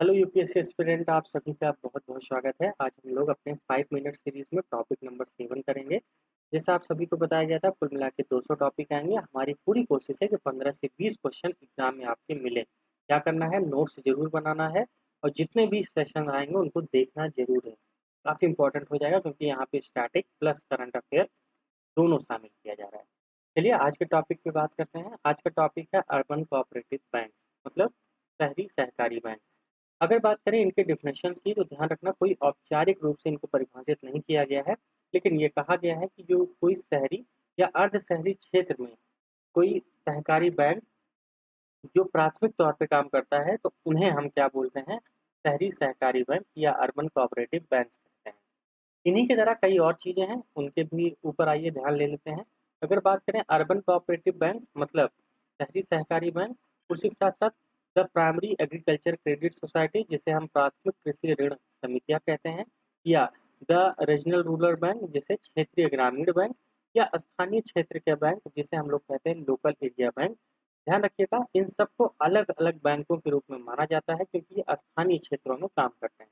Hello UPSC aspirant, आप सभी का बहुत बहुत स्वागत है। आज हम लोग अपने 5 मिनट सीरीज में टॉपिक नंबर 7 करेंगे। जैसा आप सभी को बताया गया था, कुल मिला के 200 टॉपिक आएंगे। हमारी पूरी कोशिश है कि 15 से 20 क्वेश्चन एग्जाम में आपके मिले। क्या करना है, नोट्स जरूर बनाना है और जितने भी सेशन आएंगे उनको देखना जरूर है। काफ़ी इंपॉर्टेंट हो जाएगा क्योंकि यहाँ पे स्टैटिक प्लस करंट अफेयर दोनों शामिल किया जा रहा है। चलिए आज के टॉपिक पे बात करते हैं। आज का टॉपिक है अर्बन कोऑपरेटिव बैंक, मतलब शहरी सहकारी बैंक। अगर बात करें इनके डिफिनेशन की तो ध्यान रखना, कोई औपचारिक रूप से इनको परिभाषित नहीं किया गया है, लेकिन ये कहा गया है कि जो कोई शहरी या अर्ध शहरी क्षेत्र में कोई सहकारी बैंक जो प्राथमिक तौर पे काम करता है तो उन्हें हम क्या बोलते हैं, शहरी सहकारी बैंक या अर्बन कोऑपरेटिव बैंक कहते हैं। इन्हीं की तरह कई और चीज़ें हैं, उनके भी ऊपर आइए ध्यान ले लेते हैं। अगर बात करें अर्बन कोऑपरेटिव बैंक मतलब शहरी सहकारी बैंक, उसी के साथ साथ the primary agriculture credit society जिसे हम प्राथमिक कृषि ऋण समितियां कहते हैं, या द रीजनल रूरल बैंक जिसे क्षेत्रीय ग्रामीण बैंक, या स्थानीय क्षेत्र के बैंक जिसे हम लोग कहते हैं लोकल एरिया बैंक। ध्यान रखिएगा, इन सबको अलग अलग बैंकों के रूप में माना जाता है क्योंकि ये स्थानीय क्षेत्रों में काम करते हैं।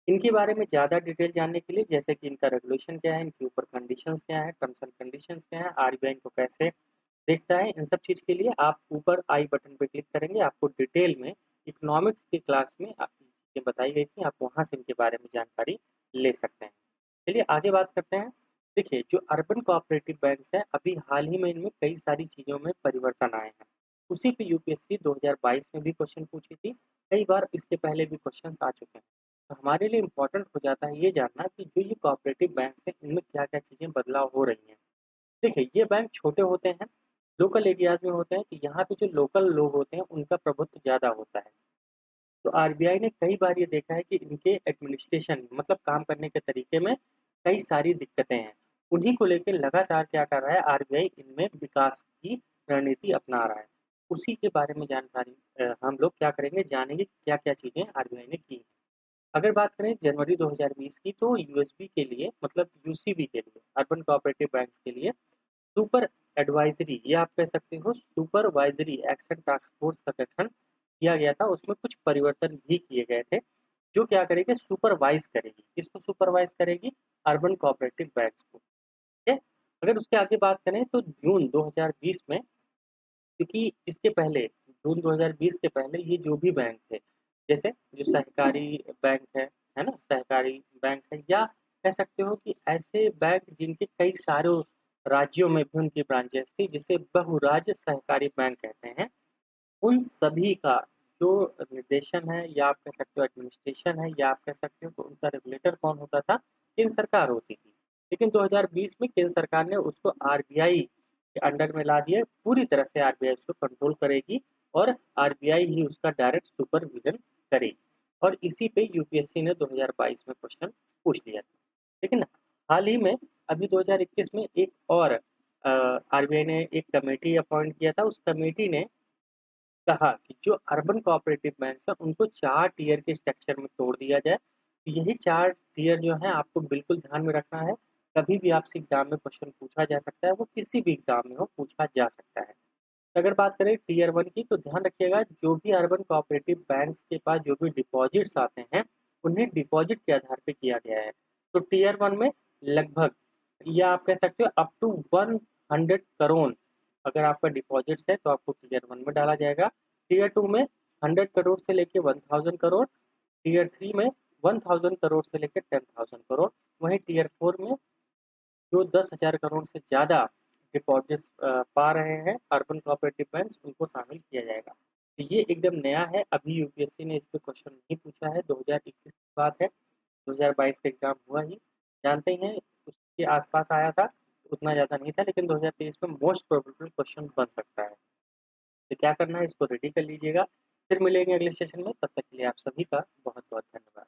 इनके बारे में ज़्यादा डिटेल जानने के लिए, जैसे कि इनका रेगुलेशन क्या है, इनके ऊपर कंडीशंस क्या है, टर्म्स एंड कंडीशंस क्या है, आरबीआई इनको कैसे देखता है, इन सब चीज़ के लिए आप ऊपर आई बटन पे क्लिक करेंगे, आपको डिटेल में इकोनॉमिक्स की क्लास में ये बताई गई थी, आप वहाँ से इनके बारे में जानकारी ले सकते हैं। चलिए आगे बात करते हैं। देखिए, जो अर्बन कोऑपरेटिव बैंक्स हैं, अभी हाल ही में इनमें कई सारी चीज़ों में परिवर्तन आए हैं। उसी पे यूपीएससी 2022 में भी क्वेश्चन पूछी थी, कई बार इसके पहले भी क्वेश्चन आ चुके हैं। तो हमारे लिए इम्पोर्टेंट हो जाता है ये जानना कि जो ये कोऑपरेटिव बैंक्स हैं, इनमें क्या-क्या चीज़ें बदलाव हो रही हैं। देखिए, ये बैंक छोटे होते हैं, लोकल एरियाज़ में होते हैं, तो यहाँ पे जो लोकल लोग होते हैं, उनका प्रभुत्व ज़्यादा होता है। तो आरबीआई ने कई बार ये देखा है कि इनके एडमिनिस्ट्रेशन मतलब काम करने के तरीके में कई सारी दिक्कतें हैं। उन्हीं को लेके लगातार क्या कर रहा है, आरबीआई इनमें विकास की रणनीति अपना रहा है। उसी के बारे में जानकारी हम लोग क्या करेंगे, जानेंगे कि क्या-क्या चीज़ें आरबीआई ने की हैं। अगर बात करें जनवरी 2020 की, तो यूएसबी के लिए मतलब यूसीबी के लिए, अर्बन कोऑपरेटिव बैंक्स के लिए सुपर एडवाइजरी या आप कह सकते हो सुपरवाइजरी एक्शन टास्क फोर्स का गठन किया गया था। उसमें कुछ परिवर्तन भी किए गए थे, जो क्या करेगी, सुपरवाइज करेगी। किसको सुपरवाइज करेगी? अर्बन कोऑपरेटिव बैंक्स को। ठीक है। अगर उसके आगे बात करें तो जून 2020 में, क्योंकि इसके पहले जून 2020 के पहले ये जो भी बैंक थे, जैसे जो सहकारी बैंक है ना, सहकारी बैंक है, या कह सकते हो कि ऐसे बैंक जिनके कई सारे राज्यों में भी उनकी ब्रांचेस थी, जिसे बहुराज्य सहकारी बैंक कहते हैं। उन सभी का जो निर्देशन है, या आप कह सकते हो एडमिनिस्ट्रेशन है, या आप कह सकते हो तो उनका रेगुलेटर कौन होता था? केंद्र सरकार होती थी। लेकिन 2020 में केंद्र सरकार ने उसको आरबीआई के अंडर में ला दिया। पूरी तरह से आरबीआई उसको कंट्रोल करेगी और आरबीआई ही उसका डायरेक्ट सुपरविजन करेगी। और इसी पे यूपीएससी ने 2022 में क्वेश्चन पूछ लिया था। लेकिन हाल ही में अभी 2021 में एक और आरबीआई ने एक कमेटी अपॉइंट किया था। उस कमेटी ने कहा कि जो अर्बन कोऑपरेटिव बैंक्स हैं उनको 4 टियर के स्ट्रक्चर में तोड़ दिया जाए। तो यही 4 टियर जो हैं आपको बिल्कुल ध्यान में रखना है। कभी भी आपसे एग्ज़ाम में क्वेश्चन पूछा जा सकता है, वो किसी भी एग्ज़ाम में हो पूछा जा सकता है। अगर बात करें टियर 1 की, तो ध्यान रखिएगा, जो भी अर्बन कोऑपरेटिव बैंक्स के पास जो भी डिपॉजिट्स आते हैं, उन्हें डिपॉजिट के आधार पे किया गया है। तो टियर 1 में लगभग, या आप कह सकते हो अप टू 100 करोड़ अगर आपका डिपॉजिट्स है तो आपको टियर 1 में डाला जाएगा। टियर 2 में 100 करोड़ से लेके 1000 करोड़, टियर 3 में 1000 करोड़ से लेकर 10,000 करोड़, वहीं टियर 4 में जो 10,000 करोड़ से ज़्यादा डिपॉजिट्स पा रहे हैं अर्बन कोऑपरेटिव बैंक्स, उनको शामिल किया जाएगा। तो ये एकदम नया है, अभी यूपीएससी ने इस पे क्वेश्चन नहीं पूछा है, 2021 की बात है, 2022 का एग्ज़ाम हुआ ही, जानते ही हैं, उसके आसपास आया था, उतना ज़्यादा नहीं था, लेकिन 2023 में मोस्ट प्रोबेबल क्वेश्चन बन सकता है। तो क्या करना है, इसको रेडी कर लीजिएगा। फिर मिलेंगे अगले सेशन में, तब तक के लिए आप सभी का बहुत-बहुत धन्यवाद।